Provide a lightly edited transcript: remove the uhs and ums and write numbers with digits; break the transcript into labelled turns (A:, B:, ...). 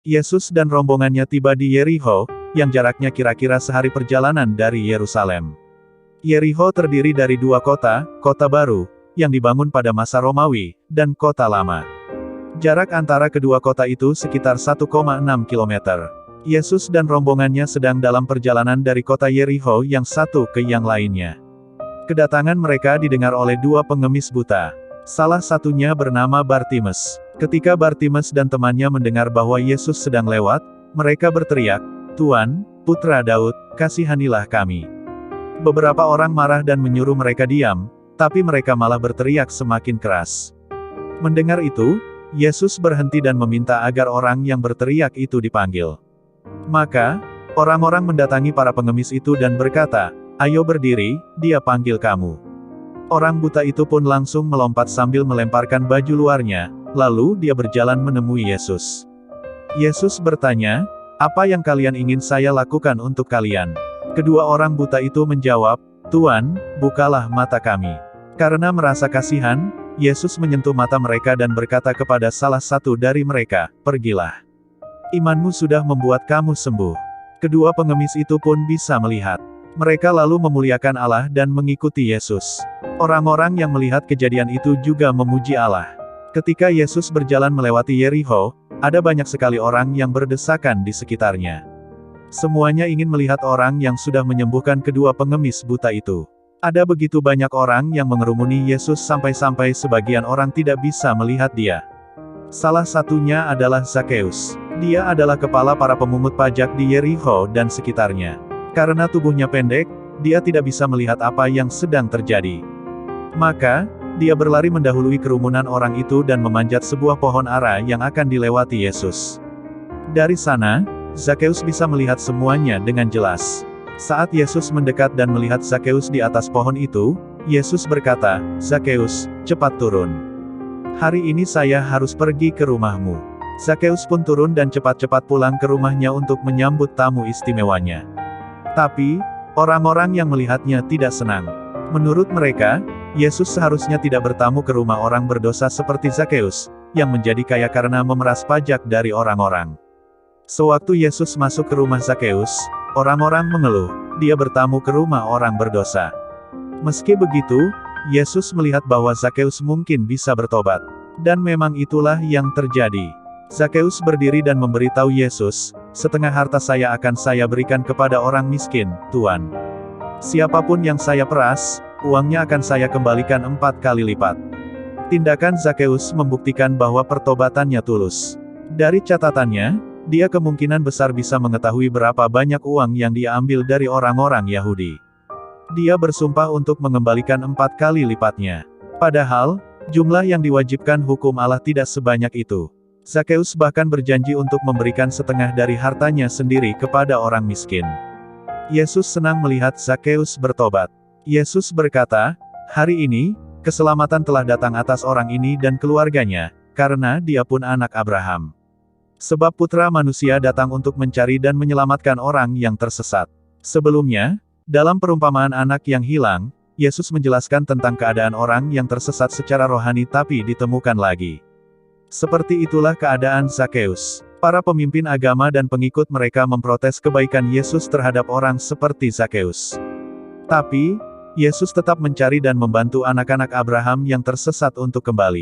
A: Yesus dan rombongannya tiba di Yerikho, yang jaraknya kira-kira sehari perjalanan dari Yerusalem. Yerikho terdiri dari dua kota, kota baru, yang dibangun pada masa Romawi, dan kota lama. Jarak antara kedua kota itu sekitar 1,6 km. Yesus dan rombongannya sedang dalam perjalanan dari kota Yerikho yang satu ke yang lainnya. Kedatangan mereka didengar oleh dua pengemis buta. Salah satunya bernama Bartimeus. Ketika Bartimeus dan temannya mendengar bahwa Yesus sedang lewat, mereka berteriak, "Tuan, Putra Daud, kasihanilah kami." Beberapa orang marah dan menyuruh mereka diam, tapi mereka malah berteriak semakin keras. Mendengar itu, Yesus berhenti dan meminta agar orang yang berteriak itu dipanggil. Maka, orang-orang mendatangi para pengemis itu dan berkata, "Ayo berdiri, dia panggil kamu." Orang buta itu pun langsung melompat sambil melemparkan baju luarnya, lalu dia berjalan menemui Yesus. Yesus bertanya, "Apa yang kalian ingin saya lakukan untuk kalian?" Kedua orang buta itu menjawab, "Tuan, bukalah mata kami." Karena merasa kasihan, Yesus menyentuh mata mereka dan berkata kepada salah satu dari mereka, "Pergilah. Imanmu sudah membuat kamu sembuh." Kedua pengemis itu pun bisa melihat. Mereka lalu memuliakan Allah dan mengikuti Yesus. Orang-orang yang melihat kejadian itu juga memuji Allah. Ketika Yesus berjalan melewati Yerikho, ada banyak sekali orang yang berdesakan di sekitarnya. Semuanya ingin melihat orang yang sudah menyembuhkan kedua pengemis buta itu. Ada begitu banyak orang yang mengerumuni Yesus sampai-sampai sebagian orang tidak bisa melihat dia. Salah satunya adalah Zakheus. Dia adalah kepala para pemungut pajak di Yerikho dan sekitarnya. Karena tubuhnya pendek, dia tidak bisa melihat apa yang sedang terjadi. Maka, dia berlari mendahului kerumunan orang itu dan memanjat sebuah pohon ara yang akan dilewati Yesus. Dari sana, Zakheus bisa melihat semuanya dengan jelas. Saat Yesus mendekat dan melihat Zakheus di atas pohon itu, Yesus berkata, "Zakheus, cepat turun. Hari ini saya harus pergi ke rumahmu." Zakheus pun turun dan cepat-cepat pulang ke rumahnya untuk menyambut tamu istimewanya. Tapi, orang-orang yang melihatnya tidak senang. Menurut mereka, Yesus seharusnya tidak bertamu ke rumah orang berdosa seperti Zakheus, yang menjadi kaya karena memeras pajak dari orang-orang. Sewaktu Yesus masuk ke rumah Zakheus, orang-orang mengeluh, dia bertamu ke rumah orang berdosa. Meski begitu, Yesus melihat bahwa Zakheus mungkin bisa bertobat. Dan memang itulah yang terjadi. Zakheus berdiri dan memberitahu Yesus, "Setengah harta saya akan saya berikan kepada orang miskin, Tuan. Siapapun yang saya peras, uangnya akan saya kembalikan 4 kali lipat." Tindakan Zakheus membuktikan bahwa pertobatannya tulus. Dari catatannya, dia kemungkinan besar bisa mengetahui berapa banyak uang yang dia ambil dari orang-orang Yahudi. Dia bersumpah untuk mengembalikan 4 kali lipatnya. Padahal, jumlah yang diwajibkan hukum Allah tidak sebanyak itu. Zakheus bahkan berjanji untuk memberikan setengah dari hartanya sendiri kepada orang miskin. Yesus senang melihat Zakheus bertobat. Yesus berkata, "Hari ini, keselamatan telah datang atas orang ini dan keluarganya, karena dia pun anak Abraham. Sebab Putra Manusia datang untuk mencari dan menyelamatkan orang yang tersesat." Sebelumnya, dalam perumpamaan anak yang hilang, Yesus menjelaskan tentang keadaan orang yang tersesat secara rohani tapi ditemukan lagi. Seperti itulah keadaan Zakheus. Para pemimpin agama dan pengikut mereka memprotes kebaikan Yesus terhadap orang seperti Zakheus. Tapi, Yesus tetap mencari dan membantu anak-anak Abraham yang tersesat untuk kembali.